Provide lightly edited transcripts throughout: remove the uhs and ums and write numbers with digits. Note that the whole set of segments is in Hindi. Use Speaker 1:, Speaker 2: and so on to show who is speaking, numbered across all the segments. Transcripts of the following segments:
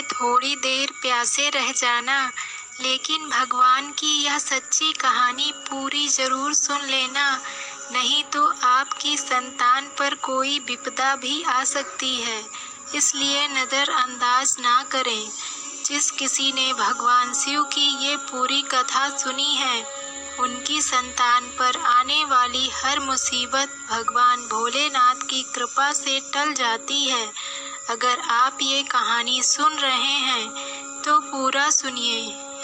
Speaker 1: लिए थोड़ी देर प्यासे रह जाना, लेकिन भगवान की यह सच्ची कहानी पूरी जरूर सुन लेना, नहीं तो आपकी संतान पर कोई विपदा भी आ सकती है, इसलिए नज़रअंदाज ना करें। जिस किसी ने भगवान शिव की ये पूरी कथा सुनी है, उनकी संतान पर आने वाली हर मुसीबत भगवान भोलेनाथ की कृपा से टल जाती है। अगर आप ये कहानी सुन रहे हैं तो पूरा सुनिए।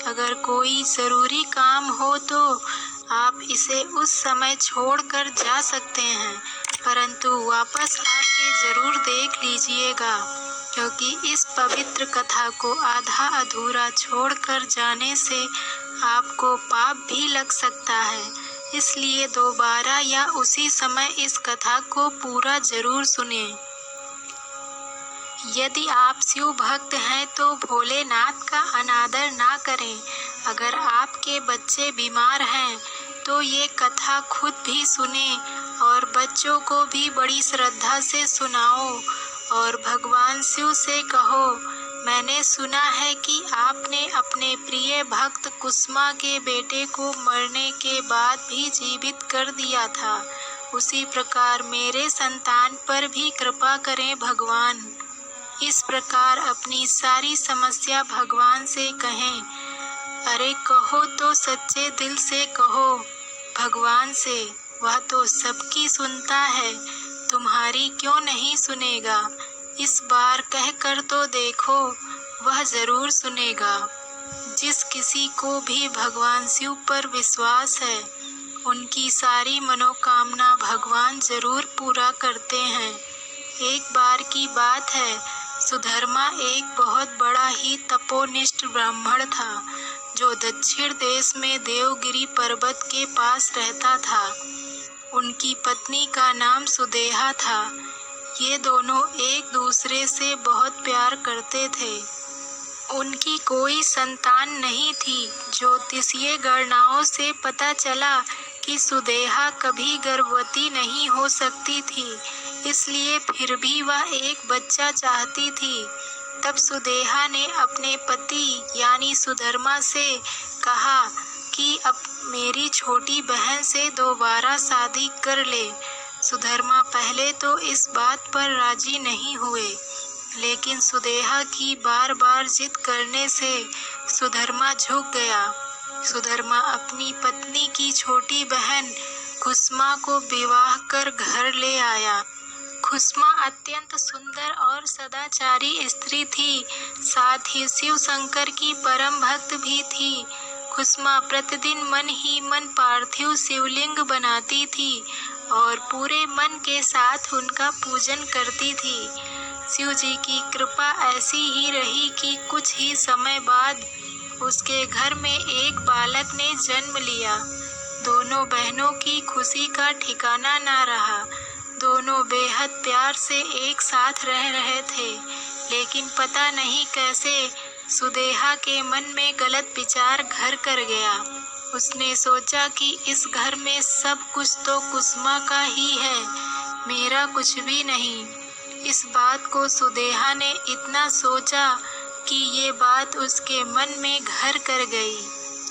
Speaker 1: अगर कोई ज़रूरी काम हो तो आप इसे उस समय छोड़कर जा सकते हैं, परंतु वापस आके ज़रूर देख लीजिएगा, क्योंकि इस पवित्र कथा को आधा अधूरा छोड़कर जाने से आपको पाप भी लग सकता है। इसलिए दोबारा या उसी समय इस कथा को पूरा जरूर सुनें। यदि आप शिव भक्त हैं तो भोलेनाथ का अनादर ना करें। अगर आपके बच्चे बीमार हैं तो ये कथा खुद भी सुने और बच्चों को भी बड़ी श्रद्धा से सुनाओ और भगवान शिव से कहो, मैंने सुना है कि आपने अपने प्रिय भक्त कुसुमा के बेटे को मरने के बाद भी जीवित कर दिया था। उसी प्रकार मेरे संतान पर भी कृपा करें भगवान। इस प्रकार अपनी सारी समस्या भगवान से कहें। अरे कहो तो सच्चे दिल से कहो भगवान से, वह तो सबकी सुनता है, तुम्हारी क्यों नहीं सुनेगा। इस बार कहकर तो देखो, वह जरूर सुनेगा। जिस किसी को भी भगवान शिव पर विश्वास है, उनकी सारी मनोकामना भगवान जरूर पूरा करते हैं। एक बार की बात है, सुधर्मा एक बहुत बड़ा ही तपोनिष्ठ ब्राह्मण था, जो दक्षिण देश में देवगिरी पर्वत के पास रहता था। उनकी पत्नी का नाम सुदेहा था। ये दोनों एक दूसरे से बहुत प्यार करते थे। उनकी कोई संतान नहीं थी। ज्योतिषीय गणनाओं से पता चला कि सुदेहा कभी गर्भवती नहीं हो सकती थी, इसलिए फिर भी वह एक बच्चा चाहती थी। तब सुदेहा ने अपने पति यानी सुधर्मा से कहा कि अब मेरी छोटी बहन से दोबारा शादी कर ले। सुधर्मा पहले तो इस बात पर राजी नहीं हुए, लेकिन सुदेहा की बार बार जिद करने से सुधर्मा झुक गया। सुधर्मा अपनी पत्नी की छोटी बहन कुसुमा को विवाह कर घर ले आया। कुसुमा अत्यंत सुंदर और सदाचारी स्त्री थी, साथ ही शिव शंकर की परम भक्त भी थी। कुसुमा प्रतिदिन मन ही मन पार्थिव शिवलिंग बनाती थी और पूरे मन के साथ उनका पूजन करती थी। शिव जी की कृपा ऐसी ही रही कि कुछ ही समय बाद उसके घर में एक बालक ने जन्म लिया। दोनों बहनों की खुशी का ठिकाना ना रहा। दोनों बेहद प्यार से एक साथ रह रहे थे, लेकिन पता नहीं कैसे सुदेहा के मन में गलत विचार घर कर गया। उसने सोचा कि इस घर में सब कुछ तो कुसुमा का ही है, मेरा कुछ भी नहीं। इस बात को सुदेहा ने इतना सोचा कि ये बात उसके मन में घर कर गई।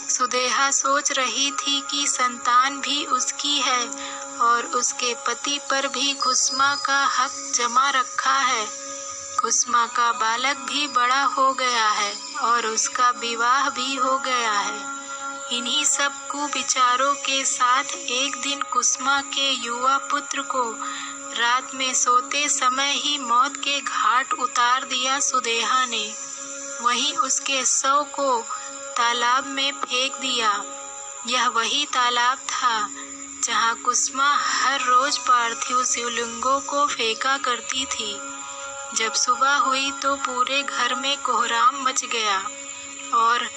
Speaker 1: सुदेहा सोच रही थी कि संतान भी उसकी है और उसके पति पर भी कुसुमा का हक जमा रखा है। कुसुमा का बालक भी बड़ा हो गया है और उसका विवाह भी हो गया है। इन्हीं सब कुविचारों के साथ एक दिन कुसुमा के युवा पुत्र को रात में सोते समय ही मौत के घाट उतार दिया सुदेहा ने। वहीं उसके शव को तालाब में फेंक दिया। यह वही तालाब था जहां कुसुमा हर रोज पार्थिव शिवलिंगों को फेंका करती थी। जब सुबह हुई तो पूरे घर में कोहराम मच गया और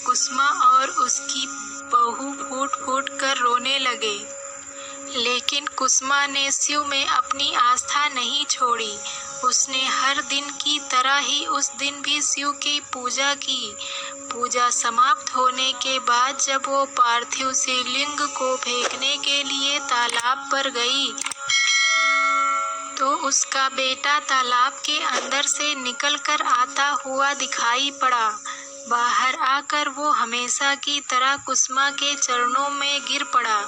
Speaker 1: कुसुमा और उसकी बहू फूट फूट कर रोने लगे। लेकिन कुसुमा ने शिव में अपनी आस्था नहीं छोड़ी। उसने हर दिन की तरह ही उस दिन भी शिव की पूजा की। पूजा समाप्त होने के बाद जब वो पार्थिव शिवलिंग को फेंकने के लिए तालाब पर गई तो उसका बेटा तालाब के अंदर से निकलकर आता हुआ दिखाई पड़ा। बाहर आकर वो हमेशा की तरह कुसुमा के चरणों में गिर पड़ा।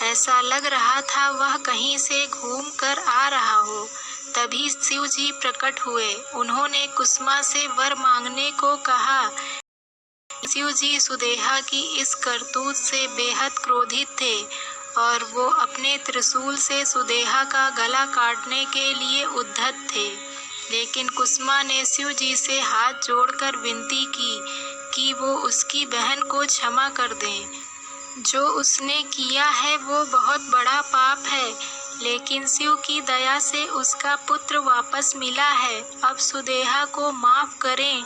Speaker 1: ऐसा लग रहा था वह कहीं से घूम कर आ रहा हो। तभी शिव जी प्रकट हुए। उन्होंने कुसुमा से वर मांगने को कहा। शिव जी सुदेहा की इस करतूत से बेहद क्रोधित थे और वो अपने त्रिशूल से सुदेहा का गला काटने के लिए उद्यत थे। लेकिन कुसुमा ने शिव जी से हाथ जोड़कर विनती की कि वो उसकी बहन को क्षमा कर दें। जो उसने किया है वो बहुत बड़ा पाप है, लेकिन शिव की दया से उसका पुत्र वापस मिला है। अब सुदेहा को माफ करें।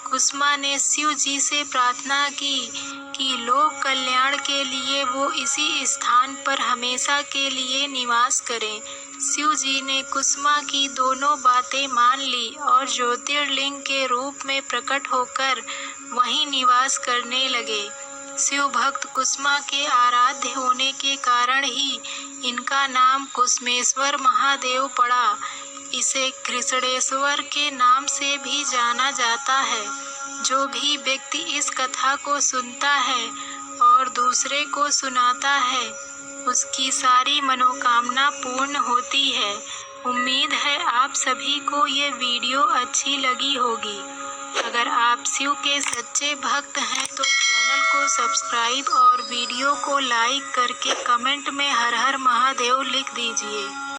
Speaker 1: कुसुमा ने शिव जी से प्रार्थना की कि लोक कल्याण के लिए वो इसी स्थान पर हमेशा के लिए निवास करें। शिव जी ने कुसुमा की दोनों बातें मान ली और ज्योतिर्लिंग के रूप में प्रकट होकर वहीं निवास करने लगे। शिव भक्त कुसुमा के आराध्य होने के कारण ही इनका नाम कुसुमेश्वर महादेव पड़ा। इसे कृष्णेश्वर के नाम से भी जाना जाता है। जो भी व्यक्ति इस कथा को सुनता है और दूसरे को सुनाता है, उसकी सारी मनोकामना पूर्ण होती है। उम्मीद है आप सभी को ये वीडियो अच्छी लगी होगी। अगर आप शिव के सच्चे भक्त हैं तो चैनल को सब्सक्राइब और वीडियो को लाइक करके कमेंट में हर हर महादेव लिख दीजिए।